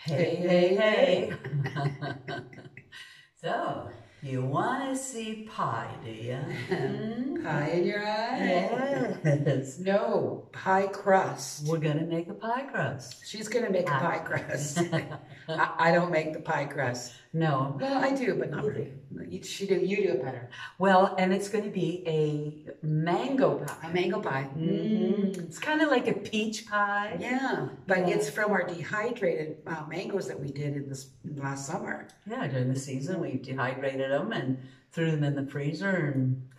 Hey, hey, hey. So, you want to see pie, do you? Pie in your eye? Yes. No, pie crust. We're going to make a pie crust. She's going to make a pie crust. I don't make the pie crust. No. Well, I do, but not really. You do it better. Well, and it's going to be a mango pie. A mango pie. It's kind of like a peach pie. Yeah, but it's from our dehydrated mangoes that we did last summer. Yeah, during the season we dehydrated them and threw them in the freezer, and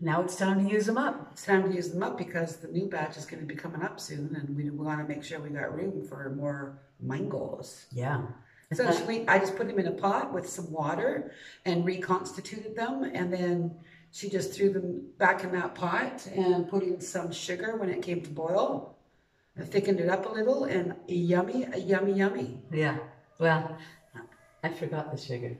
now it's time to use them up. It's time to use them up because the new batch is going to be coming up soon, and we want to make sure we got room for more mangoes. Yeah. So I just put them in a pot with some water and reconstituted them, and then she just threw them back in that pot and put in some sugar when it came to boil. I thickened it up a little, and yummy. Yeah. Well, I forgot the sugar.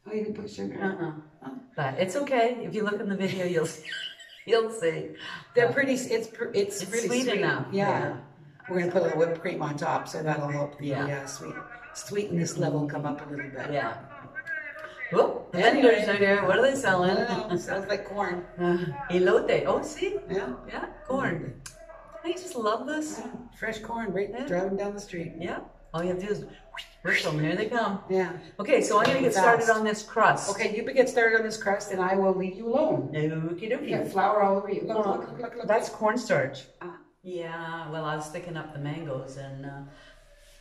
Oh, you didn't put sugar? Oh. But it's okay. If you look in the video, you'll see. They're pretty. It's really sweet enough. Yeah. We're gonna put a little whipped cream on top, so that'll help the sweetness level come up a little bit. Yeah. Whoop, vendors are here. What are they selling? Sounds like corn. Elote. Oh, see? Yeah. Yeah, corn. I just love this. Yeah. Fresh corn, driving down the street. Yeah. All you have to do is whistle them. Here they come. Yeah. Okay, so I'm going to get started on this crust. Okay, you get started on this crust, and I will leave you alone. Okie dokie. You got flour all over you. Look. That's cornstarch. Yeah, well, I was sticking up the mangoes and,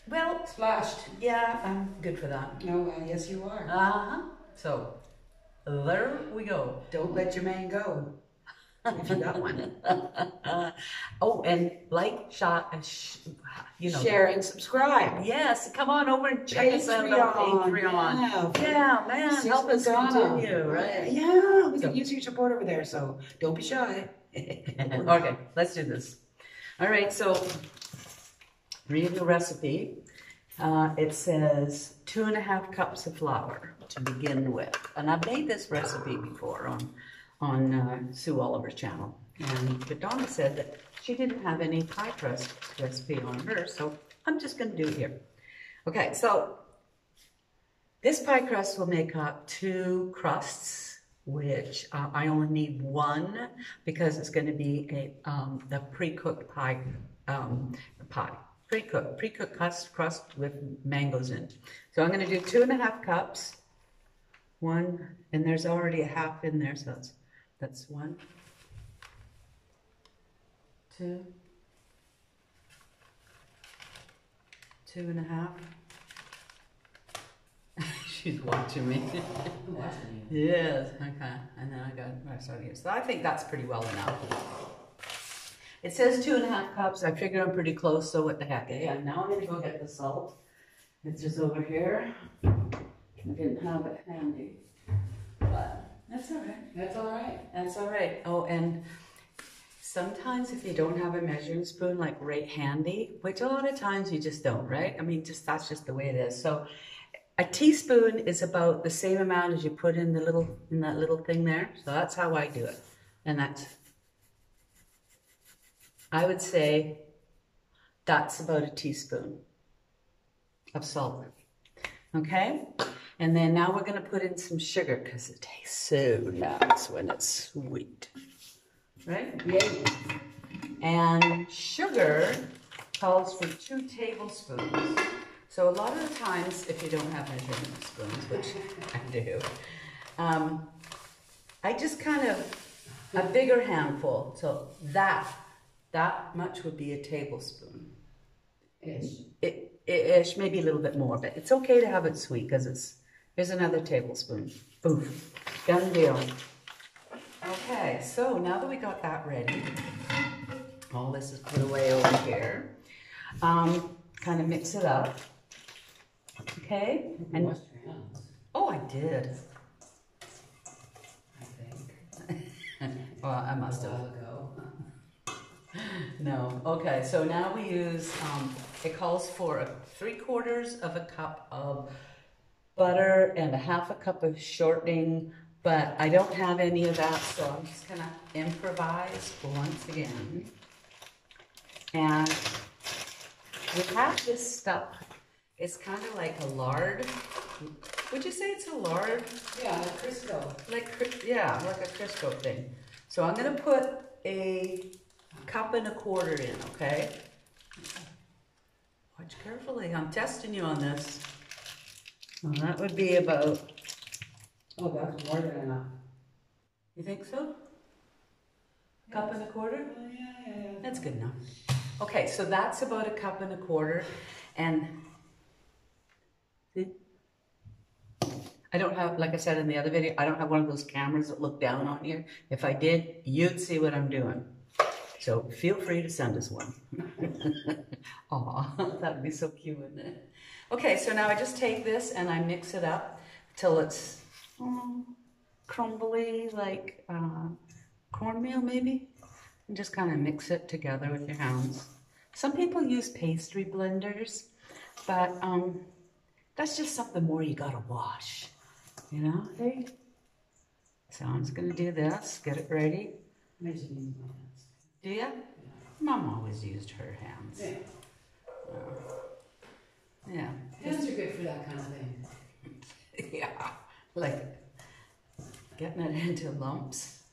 well... Splashed. Yeah, I'm good for that. Oh, yes you are. Uh-huh. So, there we go. Don't let your man go. If you got one. Oh, and share and subscribe. Yes, come on over and check us out on Patreon. Yeah, man, help us continue, right? Yeah, we can use your support over there, so don't be shy. Okay, let's do this. All right, so read the recipe. It says 2.5 cups of flour to begin with, and I've made this recipe before on Sue Oliver's channel, but Donna said that she didn't have any pie crust recipe on hers, so I'm just going to do it here. Okay, so this pie crust will make up 2 crusts, which I only need 1 because it's going to be the pre-cooked pie, pre-cooked crust with mangoes in. So I'm going to do 2.5 cups, 1, and there's already a half in there, so that's 1, 2, 2.5. She's watching me. Yes, okay. And then I got the rest out here. So I think that's pretty well enough. It says 2.5 cups. I figure I'm pretty close, so what the heck. Yeah, now I'm going to go get the salt. It's just over here. I didn't have it handy. But that's all right. That's all right. That's all right. Oh, and sometimes if you don't have a measuring spoon like right handy, which a lot of times you just don't, right? I mean, that's just the way it is. So a teaspoon is about the same amount as you put in that little thing there. So that's how I do it. And I would say that's about a teaspoon of salt. Okay? And then now we're going to put in some sugar because it tastes so nice when it's sweet. Right? Yay. And sugar calls for 2 tablespoons. So a lot of the times, if you don't have measuring spoons, which I do, I just kind of, a bigger handful. So that much would be a tablespoon. Ish, maybe a little bit more, but it's okay to have it sweet because here's another tablespoon. Oof, done deal. Okay, so now that we got that ready, all this is put away over here. Kind of mix it up. Okay, and Washed your hands. Oh, I did. I think. Well, I must have. A while ago. No. Okay, so now we use, it calls for 3/4 of a cup of butter and 1/2 cup of shortening, but I don't have any of that, so I'm just going to improvise once again. And we have this stuff It's kind of like a lard. Would you say it's a lard? Yeah, like Crisco. Yeah, like a Crisco thing. So I'm gonna put a 1.25 cups in, okay? Watch carefully, I'm testing you on this. Well, that would be about... Oh, that's more than enough. You think so? 1.25 cups? Yeah. That's good enough. Okay, so that's about 1.25 cups, and see? I don't have, like I said in the other video, I don't have one of those cameras that look down on you. If I did, you'd see what I'm doing. So feel free to send us one. Aw, that would be so cute, wouldn't it? Okay, so now I just take this and I mix it up till it's crumbly, like cornmeal maybe. And just kind of mix it together with your hands. Some people use pastry blenders, but that's just something more you gotta wash, you know? Hey. So I'm just gonna do this, get it ready. I should use my hands. Do you? Yeah. Mom always used her hands. Yeah. Yeah. Hands are good for that kind of thing. Yeah. Like getting it into lumps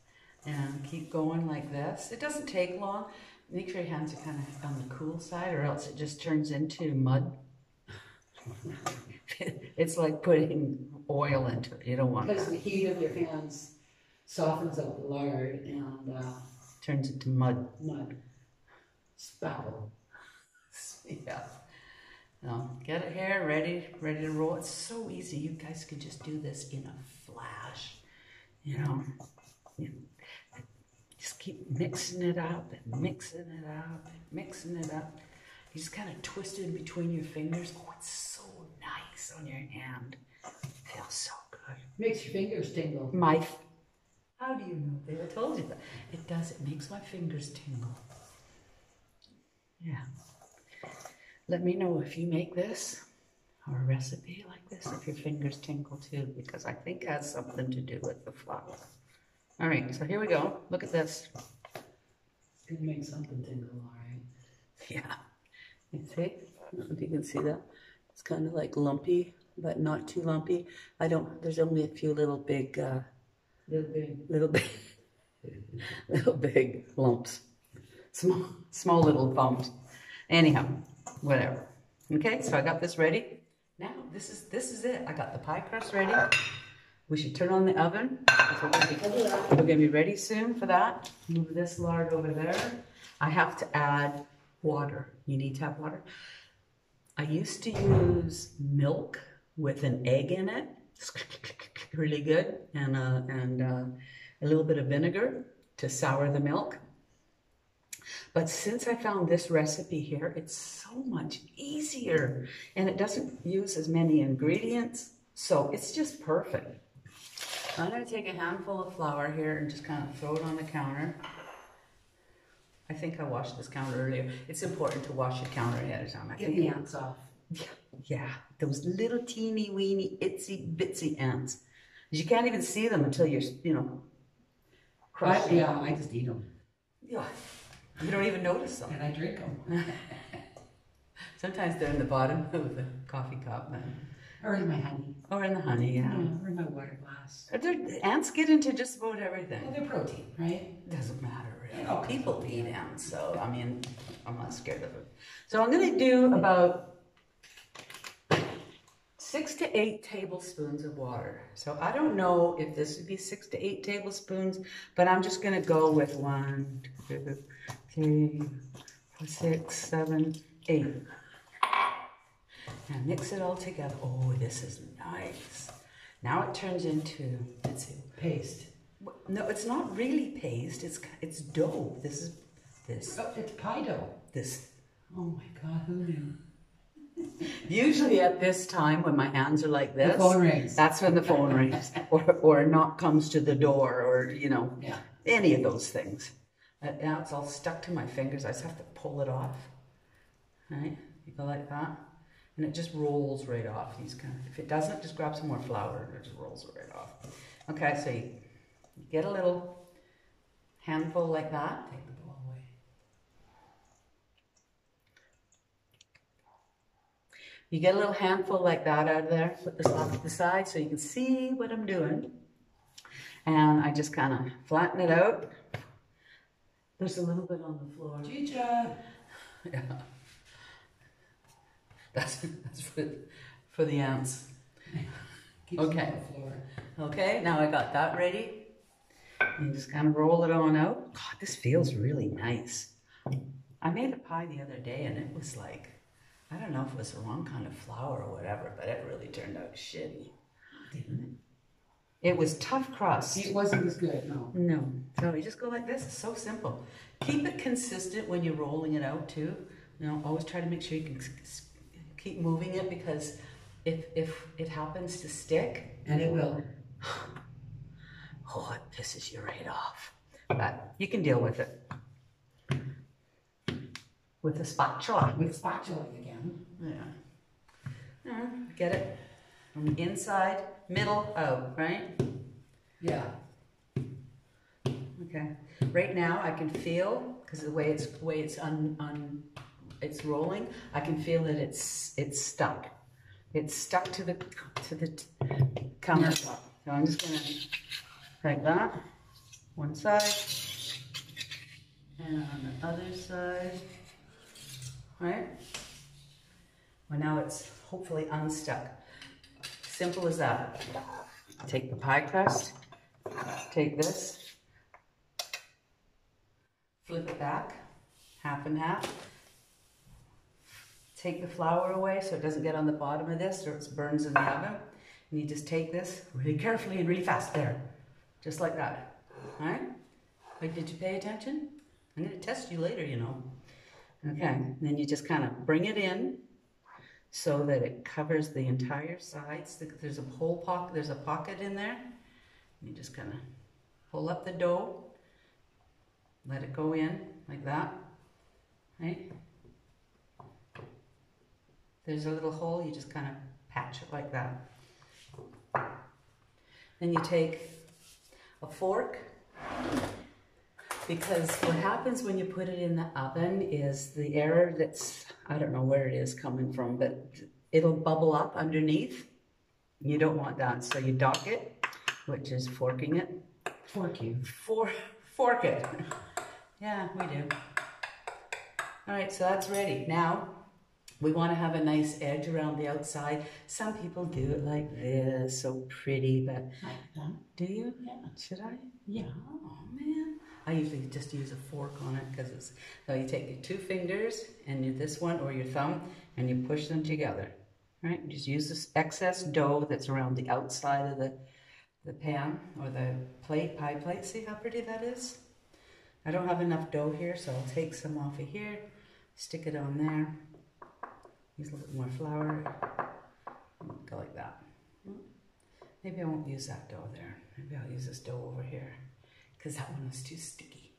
and keep going like this. It doesn't take long. Make sure your hands are kind of on the cool side or else it just turns into mud. It's like putting oil into it. You don't want Because that. the heat of your hands softens up the lard and Turns into mud. Spackle. Yeah. Now, get it here, ready to roll. It's so easy. You guys could just do this in a flash. You know, just keep mixing it up and mixing it up and mixing it up. You just kind of twist it in between your fingers. Oh, it's so nice on your hand. It feels so good. Makes your fingers tingle. How do you know? They told you that. It does. It makes my fingers tingle. Yeah. Let me know if you make this or a recipe like this, if your fingers tingle too, because I think it has something to do with the flour. All right, so here we go. Look at this. It's gonna make something tingle, all right. Yeah. You see? I don't know if you can see that. It's kind of like lumpy, but not too lumpy. There's only a few little big little big lumps. Small little bumps. Anyhow, whatever. Okay, so I got this ready. Now this is it. I got the pie crust ready. We should turn on the oven. We're gonna be ready soon for that. Move this lard over there. I have to add water. You need to have water. I used to use milk with an egg in it. It's really good, and a little bit of vinegar to sour the milk. But since I found this recipe here, it's so much easier and it doesn't use as many ingredients. So it's just perfect. I'm gonna take a handful of flour here and just kind of throw it on the counter. I think I washed this counter earlier. It's important to wash your counter ahead of time. Get the ants off. Yeah, those little teeny weeny itsy bitsy ants. You can't even see them until you're, crushing. Yeah, I just eat them. Yeah. You don't even notice them. And I drink them. Sometimes they're in the bottom of the coffee cup. Or in my honey. Or in the honey, yeah. Or in my water glass. Ants get into just about everything. Well, they're protein, right? Doesn't matter, really. Oh, people eat ants, so, I mean, I'm not scared of it. So I'm going to do about 6 to 8 tablespoons of water. So I don't know if this would be 6 to 8 tablespoons, but I'm just going to go with 1, 2, 3, 4, 6, 7, 8. Now mix it all together. Oh, this is nice. Now it turns into, let's see, Paste. No, it's not really paste. It's dough. This. Oh, it's pie dough. This. Oh my God, who knew? Usually at this time when my hands are like this, the phone rings. That's when the phone rings, or a knock comes to the door, or any of those things. Now it's all stuck to my fingers. I just have to pull it off. Right? You go like that, and it just rolls right off. If it doesn't, just grab some more flour, and it just rolls it right off. Okay, so you get a little handful like that. Take the bowl away. You get a little handful like that out of there, put this off to the side so you can see what I'm doing. And I just kind of flatten it out. There's a little bit on the floor. Chicha. Yeah. That's for the ants. Okay. Okay, now I got that ready. You just kind of roll it on out. God, this feels really nice. I made a pie the other day and it was like, I don't know if it was the wrong kind of flour or whatever, but it really turned out shitty. Didn't it? It was tough crust. It wasn't as good, no. No. So you just go like this. It's so simple. Keep it consistent when you're rolling it out too. You know, always try to make sure you can keep moving it, because if it happens to stick, And it will. oh, it pisses you right off. But you can deal with it. With a spatula. With spatula again. Yeah. Get it from the inside, middle, out, right? Yeah. Okay. Right now I can feel, because the way it's it's rolling, I can feel that it's stuck. It's stuck to the countertop. So I'm just gonna like that, one side, and on the other side, right? Well, now it's hopefully unstuck. Simple as that. Take the pie crust, take this, flip it back, half and half. Take the flour away so it doesn't get on the bottom of this or it burns in the oven. And you just take this really carefully and really fast there. Just like that. All right? Like, did you pay attention? I'm going to test you later, you know. Okay. And then you just kind of bring it in so that it covers the entire sides. There's a hole pocket, there's a pocket in there. You just kind of pull up the dough. Let it go in like that. Right? There's a little hole, you just kind of patch it like that. Then you take a fork, because what happens when you put it in the oven is the air that's, I don't know where it is coming from, but it'll bubble up underneath. You don't want that, so you dock it, which is forking it. Forking. Fork it. Yeah, we do. All right, so that's ready. Now, we want to have a nice edge around the outside. Some people do it like this, so pretty, but Like that. do you? Yeah. Should I? Yeah. Oh man, I usually just use a fork on it because it's. So you take your two fingers and this one or your thumb, and you push them together. Right? Just use this excess dough that's around the outside of the pan or the plate, pie plate. See how pretty that is? I don't have enough dough here, so I'll take some off of here, stick it on there. Use a little bit more flour, go like that. Maybe I won't use that dough there. Maybe I'll use this dough over here, because that one was too sticky.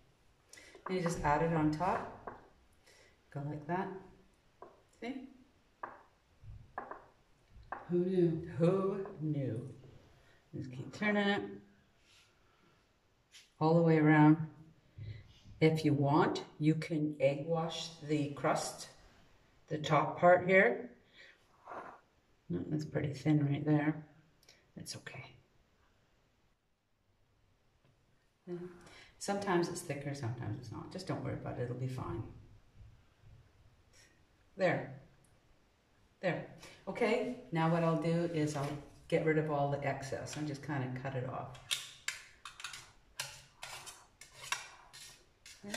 And you just add it on top, go like that. See? Who knew? Who knew? Just keep turning it all the way around. If you want, you can egg wash the crust. The top part here, no, that's pretty thin right there. It's okay. Sometimes it's thicker, sometimes it's not. Just don't worry about it, it'll be fine. There. There. Okay, now what I'll do is I'll get rid of all the excess and just kind of cut it off. There.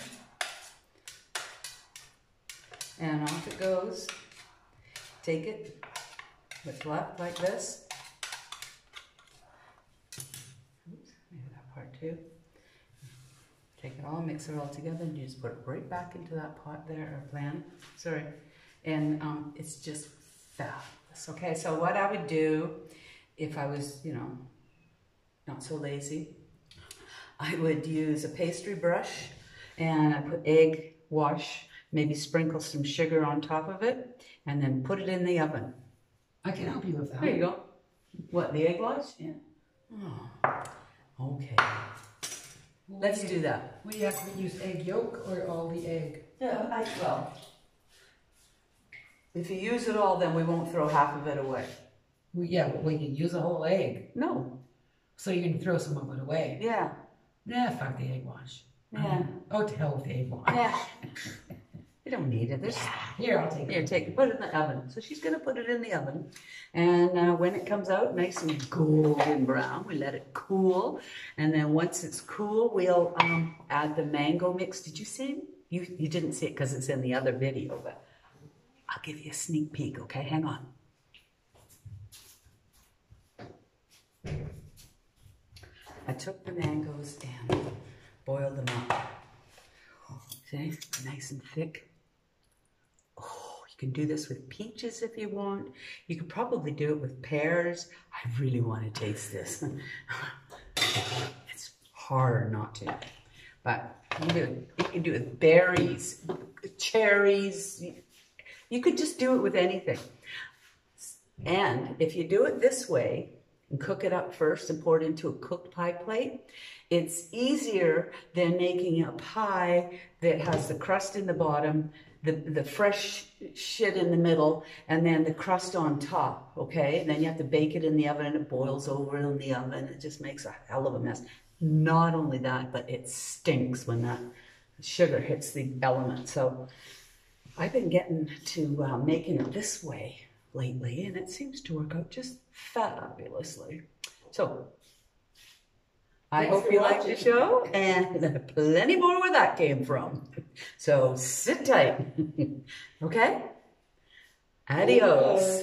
And off it goes. Take it, what's left like this. Oops, maybe that part too. Take it all, mix it all together, and you just put it right back into that pot there, or pan. Sorry. And it's just fabulous. Okay, so what I would do if I was, you know, not so lazy, I would use a pastry brush and I put egg wash. Maybe sprinkle some sugar on top of it, and then put it in the oven. I can help you with that. There you go. What, the egg wash? Yeah. Oh, okay. Let's do that. Will you have to use egg yolk or all the egg? Yeah, well, If you use it all, then we won't throw half of it away. Well, yeah, but we can use a whole egg. No. So you're gonna throw some of it away. Yeah. Nah, fuck the egg wash. Yeah. Oh, to hell with the egg wash. Yeah. You don't need it. There's, Here, I'll take it. here, take it. Put it in the oven. So she's going to put it in the oven. And when it comes out nice and golden brown, we let it cool. And then once it's cool, we'll add the mango mix. Did you see it? You didn't see it because it's in the other video, but I'll give you a sneak peek, okay? Hang on. I took the mangoes and boiled them up. See, nice and thick. Oh, you can do this with peaches if you want. You could probably do it with pears. I really want to taste this. It's hard not to, but you can do it with berries, cherries. You could just do it with anything. And if you do it this way, and cook it up first and pour it into a cooked pie plate, it's easier than making a pie that has the crust in the bottom, the fresh shit in the middle, and then the crust on top, okay? And then you have to bake it in the oven and it boils over in the oven. It just makes a hell of a mess. Not only that, but it stinks when that sugar hits the element. So I've been getting to making it this way lately, and it seems to work out just fabulously. So I hope you liked the show, and plenty more where that came from. So sit tight. Okay? Adios.